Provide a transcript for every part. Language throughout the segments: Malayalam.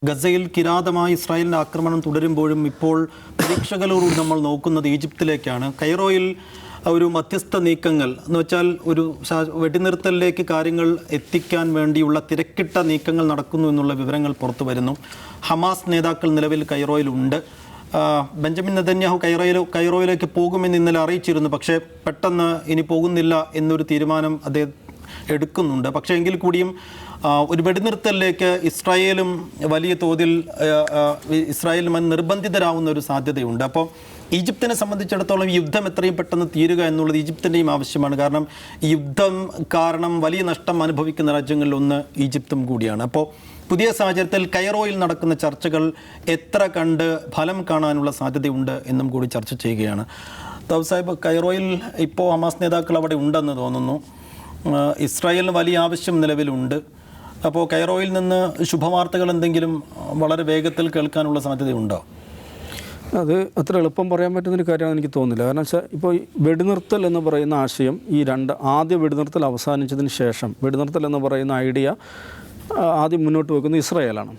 ഗസയിൽ കിരാതമായി ഇസ്രായേലിൻ്റെ ആക്രമണം തുടരുമ്പോഴും ഇപ്പോൾ പരീക്ഷകളോടുകൂടി നമ്മൾ നോക്കുന്നത് ഈജിപ്തിലേക്കാണ്. കൈറോയിൽ ഒരു മധ്യസ്ഥ നീക്കങ്ങൾ എന്ന് വെച്ചാൽ ഒരു വെടിനിർത്തലിലേക്ക് കാര്യങ്ങൾ എത്തിക്കാൻ വേണ്ടിയുള്ള തിരക്കിട്ട നീക്കങ്ങൾ നടക്കുന്നു എന്നുള്ള വിവരങ്ങൾ പുറത്തു വരുന്നു. ഹമാസ് നേതാക്കൾ നിലവിൽ കൈറോയിലുണ്ട്. ബെഞ്ചമിൻ നെതന്യാഹു കൈറോയിലേക്ക് പോകുമെന്ന് ഇന്നലെ അറിയിച്ചിരുന്നു. പക്ഷേ പെട്ടെന്ന് ഇനി പോകുന്നില്ല എന്നൊരു തീരുമാനം അദ്ദേഹം എടുക്കുന്നുണ്ട്. പക്ഷേ എങ്കിൽ കൂടിയും ഒരു വെടിനിർത്തലിലേക്ക് ഇസ്രായേലും വലിയ തോതിൽ ഇസ്രായേലും നിർബന്ധിതരാകുന്ന ഒരു സാധ്യതയുണ്ട്. അപ്പോൾ ഈജിപ്തിനെ സംബന്ധിച്ചിടത്തോളം യുദ്ധം എത്രയും പെട്ടെന്ന് തീരുക എന്നുള്ളത് ഈജിപ്തിൻ്റെയും ആവശ്യമാണ്. കാരണം ഈ യുദ്ധം കാരണം വലിയ നഷ്ടം അനുഭവിക്കുന്ന രാജ്യങ്ങളിലൊന്ന് ഈജിപ്തും കൂടിയാണ്. അപ്പോൾ പുതിയ സാഹചര്യത്തിൽ കൈറോയിൽ നടക്കുന്ന ചർച്ചകൾ എത്ര കണ്ട് ഫലം കാണാനുള്ള സാധ്യതയുണ്ട് എന്നും കൂടി ചർച്ച ചെയ്യുകയാണ്. ദാവൂദ് സാഹിബ്, കൈറോയിൽ ഇപ്പോൾ ഹമാസ് നേതാക്കൾ അവിടെ ഉണ്ടെന്ന് തോന്നുന്നു. ഇസ്രായേലിന് വലിയ ആവശ്യം നിലവിലുണ്ട്. അപ്പോൾ കൈറോയിൽ നിന്ന് ശുഭവാർത്തകൾ എന്തെങ്കിലും വളരെ വേഗത്തിൽ കേൾക്കാനുള്ള സാധ്യതയുണ്ടോ? അത് അത്ര എളുപ്പം പറയാൻ പറ്റുന്നൊരു കാര്യമാണെന്ന് എനിക്ക് തോന്നുന്നില്ല. കാരണം വെച്ചാൽ ഇപ്പോൾ ഈ വെടിനിർത്തൽ എന്ന് പറയുന്ന ആശയം ആദ്യ വെടിനിർത്തൽ അവസാനിച്ചതിന് ശേഷം വെടിനിർത്തൽ എന്ന് പറയുന്ന ഐഡിയ ആദ്യം മുന്നോട്ട് വെക്കുന്നത് ഇസ്രായേലാണ്.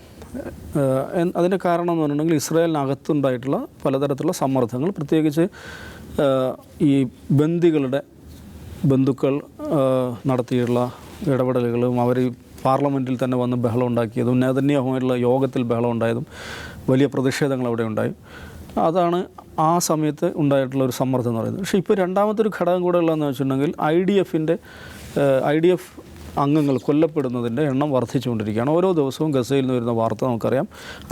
അതിൻ്റെ കാരണം എന്ന് പറഞ്ഞിട്ടുണ്ടെങ്കിൽ ഇസ്രായേലിനകത്തുണ്ടായിട്ടുള്ള പലതരത്തിലുള്ള സമ്മർദ്ദങ്ങൾ, പ്രത്യേകിച്ച് ഈ ബന്ധുക്കൾ നടത്തിയിട്ടുള്ള ഇടപെടലുകളും അവർ പാർലമെൻറ്റിൽ തന്നെ വന്ന് ബഹളം ഉണ്ടാക്കിയതും നെതന്യാഹുമായിട്ടുള്ള യോഗത്തിൽ ബഹളം ഉണ്ടായതും വലിയ പ്രതിഷേധങ്ങൾ അവിടെ ഉണ്ടായി. അതാണ് ആ സമയത്ത് ഉണ്ടായിട്ടുള്ള ഒരു സമ്മർദ്ദം എന്ന് പറയുന്നത്. പക്ഷേ ഇപ്പോൾ രണ്ടാമത്തെ ഒരു ഘടകം കൂടെ ഉള്ളതെന്ന് വെച്ചിട്ടുണ്ടെങ്കിൽ IDF അംഗങ്ങൾ കൊല്ലപ്പെടുന്നതിൻ്റെ എണ്ണം വർദ്ധിച്ചുകൊണ്ടിരിക്കുകയാണ്. ഓരോ ദിവസവും ഗസയിൽ നിന്ന് വരുന്ന വാർത്ത നമുക്കറിയാം.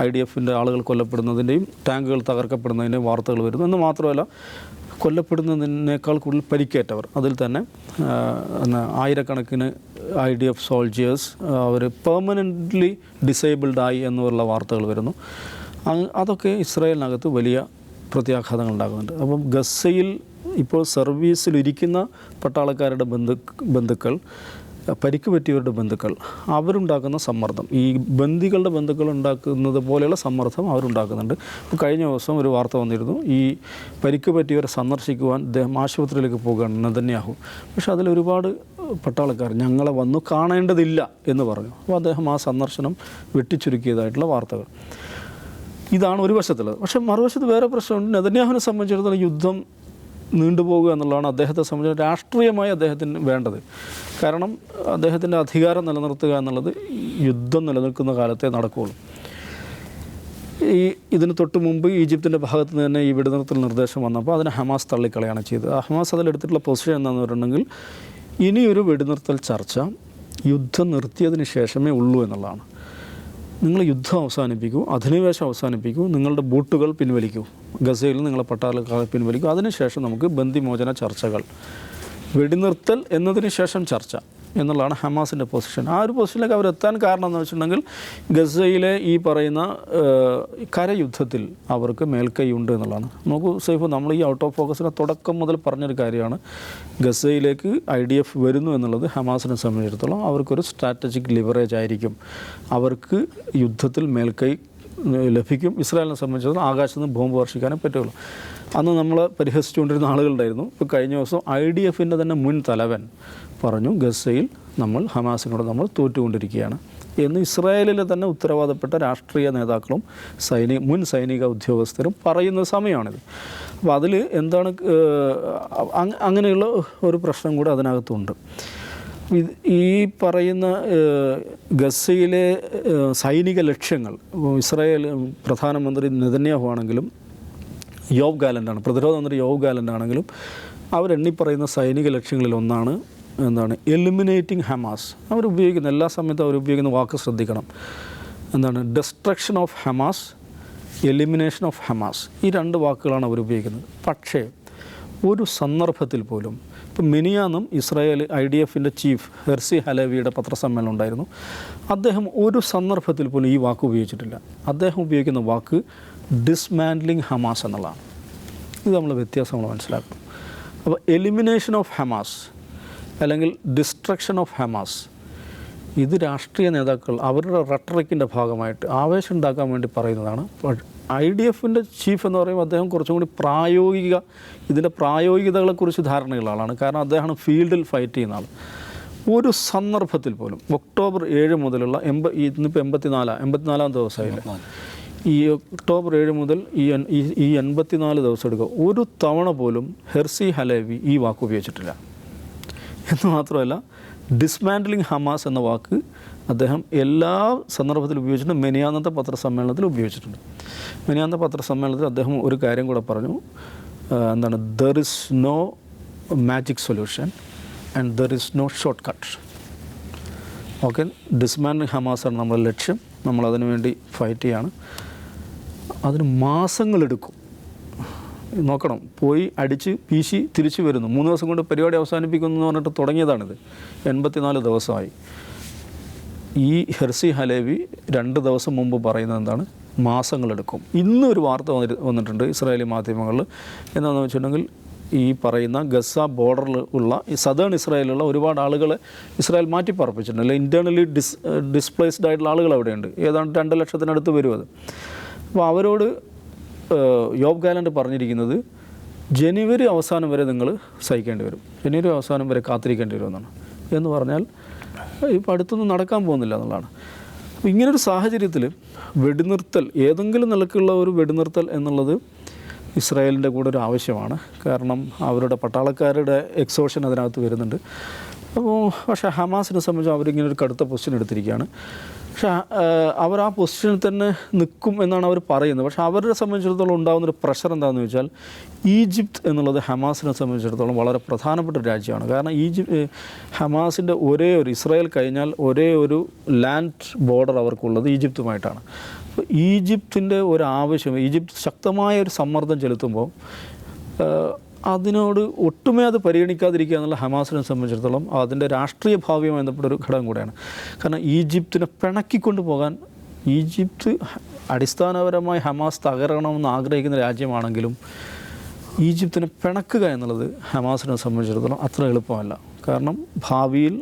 IDFൻ്റെ ആളുകൾ കൊല്ലപ്പെടുന്നതിൻ്റെയും ടാങ്കുകൾ തകർക്കപ്പെടുന്നതിൻ്റെയും വാർത്തകൾ വരുന്നു. എന്ന് മാത്രമല്ല, കൊല്ലപ്പെടുന്നതിനേക്കാൾ കൂടുതൽ പരിക്കേറ്റവർ, അതിൽ തന്നെ ആയിരക്കണക്കിന് IDF സോൾജിയേഴ്സ് അവർ പെർമനൻ്റ്ലി ഡിസേബിൾഡായി എന്നുള്ള വാർത്തകൾ വരുന്നു. അതൊക്കെ ഇസ്രായേലിനകത്ത് വലിയ പ്രത്യാഘാതങ്ങൾ ഉണ്ടാകുന്നുണ്ട്. അപ്പം ഗസയിൽ ഇപ്പോൾ സർവീസിലിരിക്കുന്ന പട്ടാളക്കാരുടെ ബന്ധുക്കൾ, പരിക്ക് പറ്റിയവരുടെ ബന്ധുക്കൾ, അവരുണ്ടാക്കുന്ന സമ്മർദ്ദം, ഈ ബന്ദികളുടെ ബന്ധുക്കൾ ഉണ്ടാക്കുന്നത് പോലെയുള്ള സമ്മർദ്ദം അവരുണ്ടാക്കുന്നുണ്ട്. ഇപ്പോൾ കഴിഞ്ഞ ദിവസം ഒരു വാർത്ത വന്നിരുന്നു, ഈ പരിക്ക് പറ്റിയവരെ സന്ദർശിക്കുവാൻ അദ്ദേഹം ആശുപത്രിയിലേക്ക് പോകുകയാണ് നെതന്യാഹു. പക്ഷേ അതിലൊരുപാട് പട്ടാളക്കാർ ഞങ്ങളെ വന്നു കാണേണ്ടതില്ല എന്ന് പറഞ്ഞു. അപ്പോൾ അദ്ദേഹം ആ സന്ദർശനം വെട്ടിച്ചുരുക്കിയതായിട്ടുള്ള വാർത്തകൾ. ഇതാണ് ഒരു വശത്തുള്ളത്. പക്ഷേ മറുവശത്ത് വേറെ പ്രശ്നമുണ്ട്. നെതന്യാഹുവിനെ സംബന്ധിച്ചിടത്തോളം യുദ്ധം നീണ്ടുപോകുക എന്നുള്ളതാണ് അദ്ദേഹത്തെ സംബന്ധിച്ച് രാഷ്ട്രീയമായി അദ്ദേഹത്തിന് വേണ്ടത്. കാരണം അദ്ദേഹത്തിൻ്റെ അധികാരം നിലനിർത്തുക എന്നുള്ളത് യുദ്ധം നിലനിൽക്കുന്ന കാലത്തെ നടക്കുകയുള്ളൂ. ഇതിന് തൊട്ട് മുമ്പ് ഈജിപ്തിൻ്റെ ഭാഗത്ത് നിന്ന് തന്നെ ഈ വെടിനിർത്തൽ നിർദ്ദേശം വന്നപ്പോൾ അതിനെ ഹമാസ് തള്ളിക്കളയാണ് ചെയ്തത്. ഹമാസ് അതിലെടുത്തിട്ടുള്ള പൊസിഷൻ എന്താണെന്ന് പറഞ്ഞിട്ടുണ്ടെങ്കിൽ ഇനിയൊരു വെടിനിർത്തൽ ചർച്ച യുദ്ധം നിർത്തിയതിന് ശേഷമേ ഉള്ളൂ എന്നുള്ളതാണ്. നിങ്ങൾ യുദ്ധം അവസാനിപ്പിക്കൂ, അധിനിവേശം അവസാനിപ്പിക്കൂ, നിങ്ങളുടെ ബൂട്ടുകൾ പിൻവലിക്കൂ, ഗസയിൽ നിങ്ങളെ പട്ടാളക്കാരെ പിൻവലിക്കൂ, അതിനുശേഷം നമുക്ക് ബന്ദിമോചന ചർച്ചകൾ, വെടിനിർത്തൽ എന്നതിന് ശേഷം ചർച്ച എന്നുള്ളതാണ് ഹമാസിൻ്റെ പൊസിഷൻ. ആ ഒരു പൊസിഷനിലേക്ക് അവരെത്താൻ കാരണം എന്ന് വെച്ചിട്ടുണ്ടെങ്കിൽ ഗസയിലെ ഈ പറയുന്ന കരയുദ്ധത്തിൽ അവർക്ക് മേൽക്കൈയുണ്ട് എന്നുള്ളതാണ്. നോക്കൂ സൈഫ്, നമ്മൾ ഈ ഔട്ട് ഓഫ് ഫോക്കസിനെ തുടക്കം മുതൽ പറഞ്ഞൊരു കാര്യമാണ്. ഗസയിലേക്ക് IDF വരുന്നു എന്നുള്ളത് ഹമാസിനെ സംബന്ധിച്ചിടത്തോളം അവർക്കൊരു സ്ട്രാറ്റജിക് ലിവറേജ് ആയിരിക്കും. അവർക്ക് യുദ്ധത്തിൽ മേൽക്കൈ ലഭിക്കും. ഇസ്രായേലിനെ സംബന്ധിച്ചിടത്തോളം ആകാശത്ത് നിന്ന് ബോംബ് വർഷിക്കാനേ പറ്റുള്ളൂ. അന്ന് നമ്മൾ പരിഹസിച്ചുകൊണ്ടിരുന്ന ആളുകളുണ്ടായിരുന്നു. ഇപ്പോൾ കഴിഞ്ഞ ദിവസം IDFൻ്റെ തന്നെ മുൻ തലവൻ പറഞ്ഞു, ഗസയിൽ ഹമാസിനോട് നമ്മൾ തോറ്റുകൊണ്ടിരിക്കുകയാണ് എന്ന് ഇസ്രായേലിലെ തന്നെ ഉത്തരവാദപ്പെട്ട രാഷ്ട്രീയ നേതാക്കളും മുൻ സൈനിക ഉദ്യോഗസ്ഥരും പറയുന്ന സമയമാണിത്. അപ്പോൾ അതിൽ എന്താണ് അങ്ങനെയുള്ള ഒരു പ്രശ്നം കൂടെ അതിനകത്തുണ്ട്. ഈ പറയുന്ന ഗസയിലെ സൈനിക ലക്ഷ്യങ്ങൾ, ഇസ്രായേൽ പ്രധാനമന്ത്രി നെതന്യാഹു ആണെങ്കിലും യോവ് ഗാലൻ്റാണ്, പ്രതിരോധ മന്ത്രി യോവ് ഗാലൻ്റ് ആണെങ്കിലും അവരെണ്ണിപ്പറയുന്ന സൈനിക ലക്ഷ്യങ്ങളിൽ ഒന്നാണ് എലിമിനേറ്റിംഗ് ഹമാസ്. അവരുപയോഗിക്കുന്ന എല്ലാ സമയത്തും അവരുപയോഗിക്കുന്ന വാക്ക് ശ്രദ്ധിക്കണം. Destruction of Hamas, elimination of Hamas, ഈ രണ്ട് വാക്കുകളാണ് അവരുപയോഗിക്കുന്നത്. പക്ഷേ ഒരു സന്ദർഭത്തിൽ പോലും, ഇപ്പം മിനിയാന്നും ഇസ്രായേൽ IDFൻ്റെ ചീഫ് ഹെർസി ഹലവിയുടെ പത്രസമ്മേളനം ഉണ്ടായിരുന്നു. അദ്ദേഹം ഒരു സന്ദർഭത്തിൽ പോലും ഈ വാക്ക് ഉപയോഗിച്ചിട്ടില്ല. അദ്ദേഹം ഉപയോഗിക്കുന്ന വാക്ക് ഡിസ്മാൻഡ്ലിങ് ഹമാസ് എന്നുള്ളതാണ്. ഇത് നമ്മൾ വ്യത്യാസം നമ്മൾ മനസ്സിലാക്കണം. അപ്പോൾ എലിമിനേഷൻ ഓഫ് ഹമാസ് അല്ലെങ്കിൽ ഡിസ്ട്രക്ഷൻ ഓഫ് ഹമാസ്, ഇത് രാഷ്ട്രീയ നേതാക്കൾ അവരുടെ റട്ടറിക്കിൻ്റെ ഭാഗമായിട്ട് ആവേശം ഉണ്ടാക്കാൻ വേണ്ടി പറയുന്നതാണ്. IDFൻ്റെ ചീഫ് എന്ന് പറയുമ്പോൾ അദ്ദേഹം കുറച്ചും കൂടി ഇതിൻ്റെ പ്രായോഗികതകളെക്കുറിച്ച് ധാരണയുള്ള ആളാണ്. കാരണം അദ്ദേഹമാണ് ഫീൽഡിൽ ഫൈറ്റ് ചെയ്യുന്ന ആൾ. ഒരു സന്ദർഭത്തിൽ പോലും ഒക്ടോബർ 7 മുതലുള്ള ഇന്നിപ്പോൾ 84 ദിവസമായില്ല, ഈ ഒക്ടോബർ 7 മുതൽ ഈ 84 ദിവസം എടുക്കുക, ഒരു തവണ പോലും ഹെർസി ഹലേവി ഈ വാക്ക് ഉപയോഗിച്ചിട്ടില്ല. എന്ന് മാത്രമല്ല, ഡിസ്മാൻഡലിങ് ഹമാസ് എന്ന വാക്ക് അദ്ദേഹം എല്ലാ സന്ദർഭത്തിലും ഉപയോഗിച്ചിട്ടുണ്ട്. മെനിയാന്നത്തെ പത്രസമ്മേളനത്തിൽ ഉപയോഗിച്ചിട്ടുണ്ട്. മെനിയാന്നത്തെ പത്രസമ്മേളനത്തിൽ അദ്ദേഹം ഒരു കാര്യം കൂടെ പറഞ്ഞു, എന്താണ്, there is no magic solution and there is no shortcut. Okay, dismantling ഹമാസാണ് നമ്മുടെ ലക്ഷ്യം, നമ്മളതിനു വേണ്ടി ഫൈറ്റ് ചെയ്യാണ്. അതിന് മാസങ്ങളെടുക്കും. നോക്കണം, പോയി അടിച്ച് പീശി തിരിച്ചു വരുന്നു, 3 ദിവസം കൊണ്ട് പരിപാടി അവസാനിപ്പിക്കുന്നു എന്ന് പറഞ്ഞിട്ട് തുടങ്ങിയതാണിത്. 84 ദിവസമായി. ഈ ഹെർസി ഹലേവി 2 ദിവസം മുമ്പ് പറയുന്നത് എന്താണ്, മാസങ്ങളെടുക്കും. ഇന്നൊരു വാർത്ത വന്നിട്ടുണ്ട് ഇസ്രായേലി മാധ്യമങ്ങളിൽ. എന്താണെന്ന് വെച്ചിട്ടുണ്ടെങ്കിൽ, ഈ പറയുന്ന ഗസ ബോർഡറിൽ ഉള്ള ഈ സദേൺ ഇസ്രായേലിലുള്ള ഒരുപാട് ആളുകളെ ഇസ്രായേൽ മാറ്റിപ്പാർപ്പിച്ചിട്ടുണ്ട്. അല്ലെ, ഇൻറ്റേർണലി ഡിസ്പ്ലേസ്ഡ് ആയിട്ടുള്ള ആളുകൾ അവിടെയുണ്ട്. ഏതാണ്ട് 2 ലക്ഷത്തിനടുത്ത് വരും അത്. അപ്പോൾ അവരോട് യോബ് ഗാലൻ്റ് പറഞ്ഞിരിക്കുന്നത്, ജനുവരി അവസാനം വരെ നിങ്ങൾ സഹിക്കേണ്ടി വരും, ജനുവരി അവസാനം വരെ കാത്തിരിക്കേണ്ടി വരുമെന്നാണ്. എന്ന് പറഞ്ഞാൽ ഇപ്പോൾ അടുത്തൊന്നും നടക്കാൻ പോകുന്നില്ല എന്നുള്ളതാണ്. അപ്പോൾ ഇങ്ങനൊരു സാഹചര്യത്തിൽ വെടിനിർത്തൽ, ഏതെങ്കിലും നിലക്കുള്ള ഒരു വെടിനിർത്തൽ എന്നുള്ളത് ഇസ്രായേലിൻ്റെ കൂടെ ഒരു ആവശ്യമാണ്. കാരണം അവരുടെ പട്ടാളക്കാരുടെ എക്സോഷൻ അതിനകത്ത് വരുന്നുണ്ട്. അപ്പോൾ പക്ഷേ ഹമാസിനെ സംബന്ധിച്ച് അവരിങ്ങനെ ഒരു കടുത്ത പൊസിഷൻ എടുത്തിരിക്കുകയാണ്. പക്ഷേ അവർ ആ പൊസിഷനിൽ തന്നെ നിൽക്കും എന്നാണ് അവർ പറയുന്നത്. പക്ഷേ അവരെ സംബന്ധിച്ചിടത്തോളം ഉണ്ടാകുന്നൊരു പ്രഷർ എന്താണെന്ന് വെച്ചാൽ, ഈജിപ്ത് എന്നുള്ളത് ഹമാസിനെ സംബന്ധിച്ചിടത്തോളം വളരെ പ്രധാനപ്പെട്ട ഒരു രാജ്യമാണ്. കാരണം ഹമാസിൻ്റെ ഇസ്രായേൽ കഴിഞ്ഞാൽ ഒരേ ഒരു ലാൻഡ് ബോർഡർ അവർക്കുള്ളത് ഈജിപ്തുമായിട്ടാണ്. അപ്പോൾ ഈജിപ്തിൻ്റെ ഒരു ആവശ്യം, ഈജിപ്ത് ശക്തമായ ഒരു സമ്മർദ്ദം ചെലുത്തുമ്പോൾ അതിനോട് ഒട്ടുമേ അത് പരിഗണിക്കാതിരിക്കുക എന്നുള്ള ഹമാസിനെ സംബന്ധിച്ചിടത്തോളം അതിൻ്റെ രാഷ്ട്രീയ ഭാവിയുമായി ബന്ധപ്പെട്ട ഒരു ഘടകം കൂടെയാണ്. കാരണം ഈജിപ്തിനെ പിണക്കിക്കൊണ്ട് പോകാൻ, ഈജിപ്ത് അടിസ്ഥാനപരമായി ഹമാസ് തകരണമെന്ന് ആഗ്രഹിക്കുന്ന രാജ്യമാണെങ്കിലും ഈജിപ്തിനെ പിണക്കുക എന്നുള്ളത് ഹമാസിനെ സംബന്ധിച്ചിടത്തോളം അത്ര എളുപ്പമല്ല. കാരണം ഭാവിയിൽ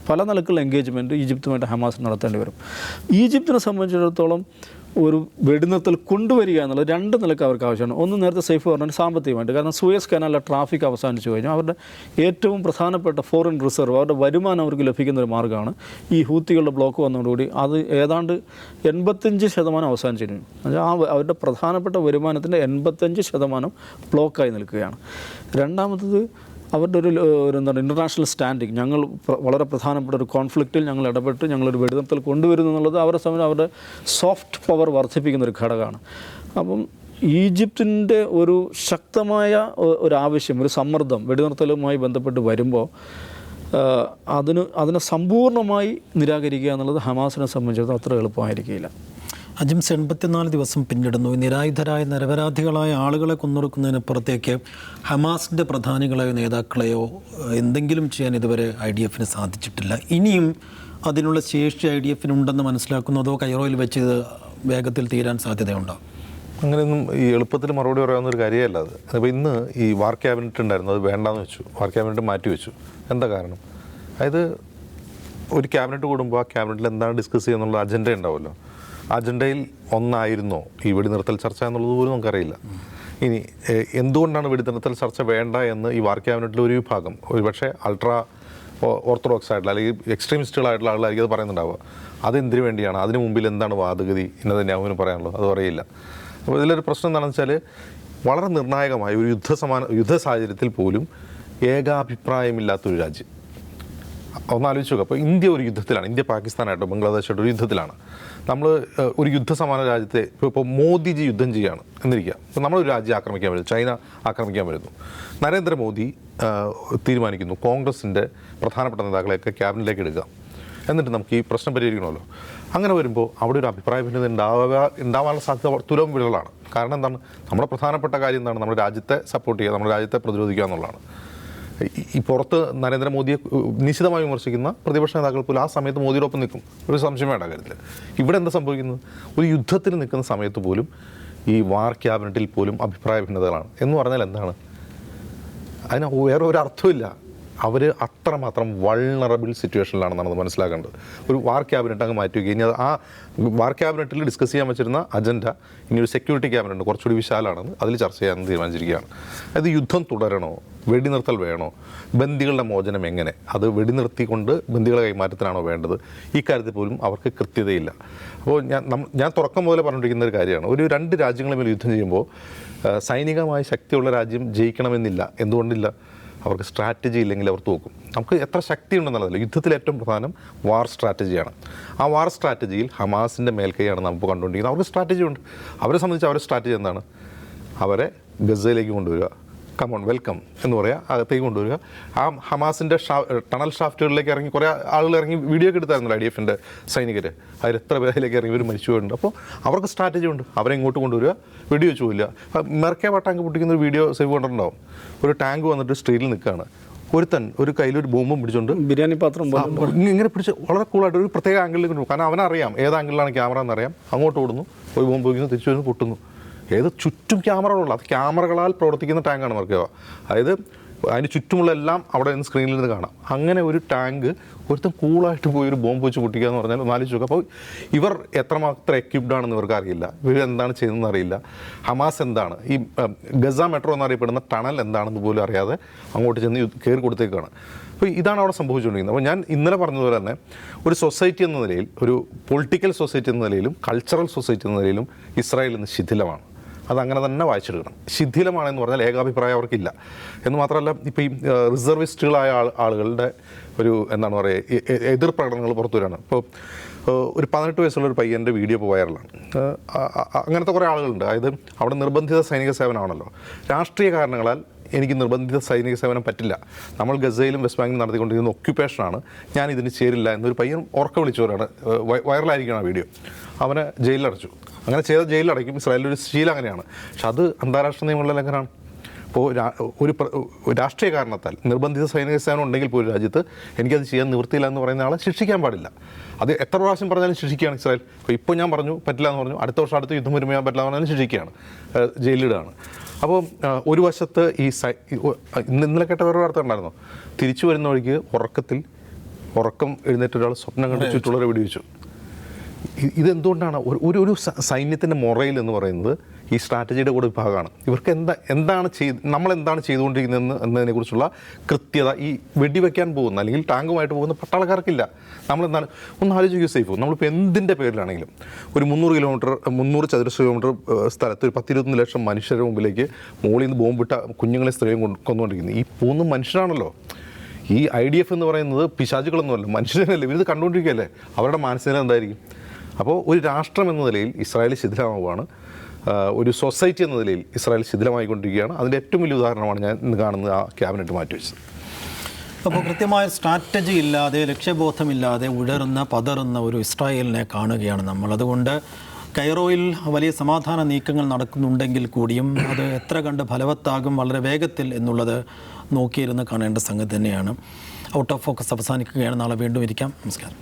പല നിലക്കുള്ള എൻഗേജ്മെൻറ്റ് ഈജിപ്തുമായിട്ട് ഹമാസ് നടത്തേണ്ടി വരും. ഈജിപ്തിനെ സംബന്ധിച്ചിടത്തോളം ഒരു വെടിനിർത്തൽ കൊണ്ടുവരിക എന്നുള്ളത് 2 നിലക്ക് അവർക്ക് ആവശ്യമാണ്. ഒന്ന്, നേരത്തെ സേഫ് പറഞ്ഞാൽ സാമ്പത്തികമായിട്ട്. കാരണം സൂയസ് കനാലിലെ ട്രാഫിക് അവസാനിച്ചു കഴിഞ്ഞാൽ അവരുടെ ഏറ്റവും പ്രധാനപ്പെട്ട ഫോറിൻ റിസർവ്, അവരുടെ വരുമാനം അവർക്ക് ലഭിക്കുന്ന ഒരു മാർഗ്ഗമാണ്. ഈ ഹൂത്തികളുടെ ബ്ലോക്ക് വന്നതോടുകൂടി അത് ഏതാണ്ട് 85% അവസാനിച്ചിരുന്നു. അവരുടെ പ്രധാനപ്പെട്ട വരുമാനത്തിൻ്റെ 85% ബ്ലോക്കായി നിൽക്കുകയാണ്. രണ്ടാമത്തത്, അവരുടെ ഒരു എന്താണ്, ഇൻ്റർനാഷണൽ സ്റ്റാൻഡിങ്, ഞങ്ങൾ വളരെ പ്രധാനപ്പെട്ട ഒരു കോൺഫ്ലിക്റ്റിൽ ഞങ്ങൾ ഇടപെട്ട് ഞങ്ങളൊരു വെടിനിർത്തൽ കൊണ്ടുവരുന്നു എന്നുള്ളത് അവരെ സംബന്ധിച്ച് അവരുടെ സോഫ്റ്റ് പവർ വർദ്ധിപ്പിക്കുന്ന ഒരു ഘടകമാണ്. അപ്പം ഈജിപ്തിൻ്റെ ഒരു ശക്തമായ ഒരാവശ്യം, ഒരു സമ്മർദ്ദം വെടിനിർത്തലുമായി ബന്ധപ്പെട്ട് വരുമ്പോൾ അതിനെ സമ്പൂർണ്ണമായി നിരാകരിക്കുക എന്നുള്ളത് ഹമാസിനെ സംബന്ധിച്ചിടത്തോളം അത്ര എളുപ്പമായിരിക്കില്ല. അജിംസ്, 84 ദിവസം പിന്നിടുന്നു. നിരായുധരായ നിരപരാധികളായ ആളുകളെ കൊന്നൊടുക്കുന്നതിനപ്പുറത്തേക്ക് ഹമാസിൻ്റെ പ്രധാനികളെയോ നേതാക്കളെയോ എന്തെങ്കിലും ചെയ്യാൻ ഇതുവരെ IDF-ന് സാധിച്ചിട്ടില്ല. ഇനിയും അതിനുള്ള ശേഷി IDF-ന് ഉണ്ടെന്ന് മനസ്സിലാക്കുന്നു, അതോ കൈറോയിൽ വെച്ച് ഇത് വേഗത്തിൽ തീരാൻ സാധ്യതയുണ്ടോ? അങ്ങനെയൊന്നും ഈ എളുപ്പത്തിൽ മറുപടി പറയാവുന്നൊരു കാര്യമല്ല അത്. അപ്പോൾ ഇന്ന് ഈ വാർ ക്യാബിനറ്റ് ഉണ്ടായിരുന്നു, അത് വേണ്ടാന്ന് വെച്ചു, വാർ ക്യാബിനറ്റ് മാറ്റി വെച്ചു. എന്താ കാരണം? അതായത് ഒരു ക്യാബിനറ്റ് കൂടുമ്പോൾ ആ ക്യാബിനറ്റിൽ എന്താണ് ഡിസ്കസ് ചെയ്യുക എന്നുള്ള അജണ്ട ഉണ്ടാവുമല്ലോ. അജണ്ടയിൽ ഒന്നായിരുന്നോ ഈ വെടിനിർത്തൽ ചർച്ച എന്നുള്ളത് പോലും നമുക്കറിയില്ല. ഇനി എന്തുകൊണ്ടാണ് വെടിനിർത്തൽ ചർച്ച വേണ്ട എന്ന് ഈ വാർ ക്യാബിനറ്റിൽ ഒരു വിഭാഗം, ഒരുപക്ഷെ അൾട്രാ ഓർത്തഡോക്സ് ആയിട്ടുള്ള അല്ലെങ്കിൽ എക്സ്ട്രീമിസ്റ്റുകളായിട്ടുള്ള ആളുകളായിരിക്കും അത് പറയുന്നുണ്ടാവുക. അതെന്തിനു വേണ്ടിയാണ്, അതിന് മുമ്പിൽ എന്താണ് വാദഗതി എന്നത് നെതന്യാഹുവിന് പറയാനുള്ളത്, അത് അറിയില്ല. അപ്പോൾ ഇതിലൊരു പ്രശ്നം എന്താണെന്ന് വെച്ചാൽ, വളരെ നിർണായകമായ ഒരു യുദ്ധ സാഹചര്യത്തിൽ പോലും ഏകാഭിപ്രായമില്ലാത്തൊരു രാജ്യം. ഒന്നാലോചിച്ച് നോക്കുക. അപ്പോൾ ഇന്ത്യ ഒരു യുദ്ധത്തിലാണ്, ഇന്ത്യ പാകിസ്ഥാനായിട്ടോ ബംഗ്ലാദേശായിട്ടോ ഒരു യുദ്ധത്തിലാണ്. നമ്മൾ ഒരു യുദ്ധസമാന രാജ്യത്തെ ഇപ്പോൾ മോദിജി യുദ്ധം ചെയ്യുകയാണ് എന്നിരിക്കുക. ഇപ്പോൾ നമ്മളൊരു രാജ്യം ആക്രമിക്കാൻ വരുന്നു, ചൈന ആക്രമിക്കാൻ വരുന്നു. നരേന്ദ്രമോദി തീരുമാനിക്കുന്നു കോൺഗ്രസിൻ്റെ പ്രധാനപ്പെട്ട നേതാക്കളെയൊക്കെ ക്യാബിനറ്റിലേക്ക് എടുക്കുക, എന്നിട്ട് നമുക്ക് ഈ പ്രശ്നം പരിഹരിക്കണമല്ലോ. അങ്ങനെ വരുമ്പോൾ അവിടെ ഒരു അഭിപ്രായ ഭിന്നത ഉണ്ടാവാനുള്ള സാധ്യത തുലവും വിരളാണ്. കാരണം എന്താണ്, നമ്മുടെ പ്രധാനപ്പെട്ട കാര്യം എന്താണ്, നമ്മുടെ രാജ്യത്തെ സപ്പോർട്ട് ചെയ്യുക, നമ്മുടെ രാജ്യത്തെ പ്രതിരോധിക്കുക എന്നുള്ളതാണ്. ഈ പുറത്ത് നരേന്ദ്രമോദിയെ നിശിതമായി വിമർശിക്കുന്ന പ്രതിപക്ഷ നേതാക്കൾ പോലും ആ സമയത്ത് മോദിയോടൊപ്പം നിൽക്കും, ഒരു സംശയം വേണ്ട കാര്യത്തിൽ. ഇവിടെ എന്താ സംഭവിക്കുന്നത്, ഒരു യുദ്ധത്തിൽ നിൽക്കുന്ന സമയത്ത് പോലും ഈ വാർ ക്യാബിനറ്റിൽ പോലും അഭിപ്രായ ഭിന്നതകളാണ് എന്ന് പറഞ്ഞാൽ എന്താണ്, അതിന് വേറെ ഒരു അർത്ഥമില്ല. അവർ അത്രമാത്രം വൾണറബിൾ സിറ്റുവേഷനിലാണെന്നാണ് അത് മനസ്സിലാക്കേണ്ടത്. ഒരു വാർ ക്യാബിനറ്റ് അങ്ങ് മാറ്റി വയ്ക്കുക. ഇനി അത് ആ വാർ ക്യാബിനറ്റിൽ ഡിസ്കസ് ചെയ്യാൻ വെച്ചിരുന്ന അജണ്ട ഇനി ഒരു സെക്യൂരിറ്റി ക്യാബിനറ്റ് കുറച്ചുകൂടി വിശാലമാണെന്ന് അതിൽ ചർച്ച ചെയ്യാൻ തീരുമാനിച്ചിരിക്കുകയാണ്. അതായത് യുദ്ധം തുടരണോ വെടിനിർത്തൽ വേണോ, ബന്ദികളുടെ മോചനം എങ്ങനെ, അത് വെടിനിർത്തിക്കൊണ്ട് ബന്ദികളെ കൈമാറ്റത്തിനാണോ വേണ്ടത്, ഈ കാര്യത്തിൽ പോലും അവർക്ക് കൃത്യതയില്ല. അപ്പോൾ ഞാൻ തുടക്കം മുതലേ പറഞ്ഞിരിക്കുന്ന ഒരു കാര്യമാണ്, ഒരു 2 രാജ്യങ്ങളും തമ്മിൽ യുദ്ധം ചെയ്യുമ്പോൾ സൈനികമായി ശക്തിയുള്ള രാജ്യം ജയിക്കണമെന്നില്ല. എന്തുകൊണ്ടില്ല? അവർക്ക് സ്ട്രാറ്റജി ഇല്ലെങ്കിൽ അവർ തോക്കും. നമുക്ക് എത്ര ശക്തി ഉണ്ടെന്നുള്ളതല്ല, യുദ്ധത്തിൽ ഏറ്റവും പ്രധാനം വാർ സ്ട്രാറ്റജിയാണ്. ആ വാർ സ്ട്രാറ്റജിയിൽ ഹമാസിൻ്റെ മേൽക്കൈയാണ് നമുക്ക് കണ്ടുകൊണ്ടിരിക്കുന്നത്. അവർക്ക് സ്ട്രാറ്റജി ഉണ്ട്. അവരെ സംബന്ധിച്ച് അവരുടെ സ്ട്രാറ്റജി എന്താണ്? അവരെ ഗസയിലേക്ക് കൊണ്ടുവരിക, കമോൺ വെൽക്കം എന്ന് പറയുക, അകത്തേക്ക് കൊണ്ടുവരിക. ആ ഹമാസിൻ്റെ ടണൽ ഷാഫ്റ്റുകളിലേക്ക് ഇറങ്ങി കുറേ ആളുകൾ ഇറങ്ങി വീഡിയോ ഒക്കെ എടുത്തായിരുന്നല്ലോ IDF-ൻ്റെ സൈനികർ. അതിലെത്ര പേരിലേക്ക് ഇറങ്ങി ഇവർ മരിച്ചു പോയിട്ടുണ്ട്. അപ്പോൾ അവർക്ക് സ്ട്രാറ്റജി ഉണ്ട്. അവരെ ഇങ്ങോട്ട് കൊണ്ടുവരിക, വെടിവെച്ച് പോയില്ല. മെർക്കേവ ടാങ്ക് പൊട്ടിക്കുന്ന ഒരു വീഡിയോ സേവ് കൊണ്ടിട്ടുണ്ടാവും. ഒരു ടാങ്ക് വന്നിട്ട് സ്ട്രീറ്റിൽ നിൽക്കുകയാണ്, ഒരു കയ്യിലൊരു ബോംബും പിടിച്ചുകൊണ്ട് ബിരിയാണി പാത്രം ഇങ്ങനെ പിടിച്ച് വളരെ കൂളായിട്ട് ഒരു പ്രത്യേക ആംഗിളിലേക്ക് കൊണ്ടുപോകും. കാരണം അവനറിയാം ഏത് ആംഗിളിലാണ് ക്യാമറ എന്നറിയാം. അങ്ങോട്ട് ഓടുന്നു, ഒരു ബോംബ് വയ്ക്കുന്നു, തിരിച്ചു വരുന്നു, പൊട്ടുന്നു. ചുറ്റും ക്യാമറകളുള്ള, അത് ക്യാമറകളാൽ പ്രവർത്തിക്കുന്ന ടാങ്കാണ് മെർക്കേവ. അതായത് അതിന് ചുറ്റുമുള്ള എല്ലാം അവിടെ നിന്ന് സ്ക്രീനിൽ നിന്ന് കാണാം. അങ്ങനെ ഒരു ടാങ്ക് ഒരുത്തം കൂളായിട്ട് പോയി ഒരു ബോംബ് വെച്ച് പൊട്ടിക്കുക എന്ന് പറഞ്ഞാൽ ആലോചിച്ച് നോക്കുക. അപ്പോൾ ഇവർ എത്രമാത്രം എക്യുപ്ഡ് ആണെന്ന് ഇവർക്ക് അറിയില്ല, ഇവർ എന്താണ് ചെയ്യുന്നതെന്ന് അറിയില്ല. ഹമാസ് എന്താണ്, ഈ ഗസ മെട്രോ എന്നറിയപ്പെടുന്ന ടണൽ എന്താണെന്ന് പോലും അറിയാതെ അങ്ങോട്ട് ചെന്ന് കയറി കൊടുത്തേക്കാണ്. അപ്പോൾ ഇതാണ് അവിടെ സംഭവിച്ചുകൊണ്ടിരിക്കുന്നത്. അപ്പോൾ ഞാൻ ഇന്നലെ പറഞ്ഞതുപോലെ തന്നെ ഒരു സൊസൈറ്റി എന്ന നിലയിൽ, ഒരു പൊളിറ്റിക്കൽ സൊസൈറ്റി എന്ന നിലയിലും കൾച്ചറൽ സൊസൈറ്റി എന്ന നിലയിലും ഇസ്രായേൽ ഇന്ന് ശിഥിലമാണ്. അതങ്ങനെ തന്നെ വായിച്ചെടുക്കണം. ശിഥിലമാണെന്ന് പറഞ്ഞാൽ ഏകാഭിപ്രായം അവർക്കില്ല എന്ന് മാത്രമല്ല, ഇപ്പോൾ ഈ റിസർവിസ്റ്റുകളായ ആളുകളുടെ ഒരു എന്താണ് പറയുക എതിർ പ്രകടനങ്ങൾ പുറത്തു വരികയാണ്. ഇപ്പോൾ ഒരു 18 വയസ്സുള്ള ഒരു പയ്യൻ്റെ വീഡിയോ ഇപ്പോൾ വൈറലാണ്. അങ്ങനത്തെ കുറേ ആളുകളുണ്ട്. അതായത് അവിടെ നിർബന്ധിത സൈനിക സേവനമാണല്ലോ. രാഷ്ട്രീയ കാരണങ്ങളാൽ എനിക്ക് നിർബന്ധിത സൈനിക സേവനം പറ്റില്ല, നമ്മൾ ഗസയിലും വെസ്റ്റ് ബാങ്കിലും നടത്തിക്കൊണ്ടിരിക്കുന്ന ഒക്യുപ്പേഷനാണ്, ഞാൻ ഇതിന് ചേരില്ല എന്നൊരു പയ്യൻ ഉറക്കം വിളിച്ചവരാണ്. വൈറലായിരിക്കണം ആ വീഡിയോ. അവനെ ജയിലിലടച്ചു. അങ്ങനെ ചെയ്ത ജയിലിലടയ്ക്കും. ഇസ്രായേലിൻ്റെ ഒരു ശീലം അങ്ങനെയാണ്. പക്ഷെ അത് അന്താരാഷ്ട്ര നിയമങ്ങളുടെ ലംഘനമാണ്. ഇപ്പോൾ ഒരു രാഷ്ട്രീയ കാരണത്താൽ നിർബന്ധിത സൈനിക സേവനം ഉണ്ടെങ്കിൽ പോലും രാജ്യത്ത് എനിക്കത് ചെയ്യാൻ നിവൃത്തിയില്ല എന്ന് പറയുന്ന ആളെ ശിക്ഷിക്കാൻ പാടില്ല. അത് എത്ര പ്രാവശ്യം പറഞ്ഞാലും ശിക്ഷിക്കുകയാണ് ഇസ്രായേൽ. ഇപ്പോൾ ഞാൻ പറഞ്ഞു പറ്റില്ല എന്ന് പറഞ്ഞു, അടുത്ത വർഷം അടുത്ത യുദ്ധം വരുമ്പോൾ പറ്റില്ല എന്ന് പറഞ്ഞാലും ശിക്ഷിക്കുകയാണ്, ജയിലിടുകയാണ്. അപ്പോൾ ഒരു വശത്ത് ഇന്നലെ കേട്ട വേറെ വാർത്ത ഉണ്ടായിരുന്നു, തിരിച്ചു വരുന്ന വഴിക്ക് ഉറക്കം എഴുന്നേറ്റ് ഒരാൾ സ്വപ്നം കണ്ട് ചുറ്റുള്ളവരെ വെടിവെച്ചു. ഇതെന്തുകൊണ്ടാണ്? ഒരു സൈന്യത്തിൻ്റെ മൊറയിൽ എന്ന് പറയുന്നത് ഈ സ്ട്രാറ്റജിയുടെ കൂടെ ഭാഗമാണ്. ഇവർക്ക് നമ്മളെന്താണ് ചെയ്തുകൊണ്ടിരിക്കുന്നത് എന്നതിനെക്കുറിച്ചുള്ള കൃത്യത ഈ വെടിവെക്കാൻ പോകുന്ന അല്ലെങ്കിൽ ടാങ്കുമായിട്ട് പോകുന്ന പട്ടാളക്കാർക്കില്ല. നമ്മളെന്താണ് ഒന്ന് ആലോചിക്കുക സേഫ്. നമ്മളിപ്പോൾ എന്തിൻ്റെ പേരിലാണെങ്കിലും ഒരു 300 ചതുരശ്ര കിലോമീറ്റർ സ്ഥലത്ത് ഒരു 10-21 ലക്ഷം മനുഷ്യരുടെ മുമ്പിലേക്ക് മുകളിൽ നിന്ന് ബോംബിട്ട കുഞ്ഞുങ്ങളെ സ്ത്രീയും കൊന്നുകൊണ്ടിരിക്കുന്നത് ഈ 3 മനുഷ്യരാണല്ലോ. ഈ IDF എന്ന് പറയുന്നത് പിശാചുകളൊന്നുമല്ല, മനുഷ്യരല്ലേ. ഇവരിത് കണ്ടുകൊണ്ടിരിക്കുകയല്ലേ. അവരുടെ മാനസികം എന്തായിരിക്കും? അപ്പോൾ ഒരു രാഷ്ട്രം എന്ന നിലയിൽ ഇസ്രായേൽ ശിഥിലമാവുകയാണ്. ഒരു സൊസൈറ്റി എന്ന നിലയിൽ ഇസ്രായേൽ ശിഥിലമായിക്കൊണ്ടിരിക്കുകയാണ്. അതിൻ്റെ ഏറ്റവും വലിയ ഉദാഹരണമാണ് ഞാൻ ഇന്ന് കാണുന്നത് ആ ക്യാബിനറ്റ് മാറ്റിവെച്ചത്. അപ്പോൾ കൃത്യമായ സ്ട്രാറ്റജി ഇല്ലാതെ, ലക്ഷ്യബോധമില്ലാതെ പതറുന്ന ഒരു ഇസ്രായേലിനെ കാണുകയാണ് നമ്മൾ. അതുകൊണ്ട് കൈറോയിൽ വലിയ സമാധാന നീക്കങ്ങൾ നടക്കുന്നുണ്ടെങ്കിൽ കൂടിയും അത് എത്ര കണ്ട് ഫലവത്താകും വളരെ വേഗത്തിൽ എന്നുള്ളത് നോക്കിയിരുന്ന് കാണേണ്ട സംഗതി തന്നെയാണ്. ഔട്ട് ഓഫ് ഫോക്കസ് അവസാനിക്കുകയാണ്. നാളെ വീണ്ടും ഇരിക്കാം. നമസ്കാരം.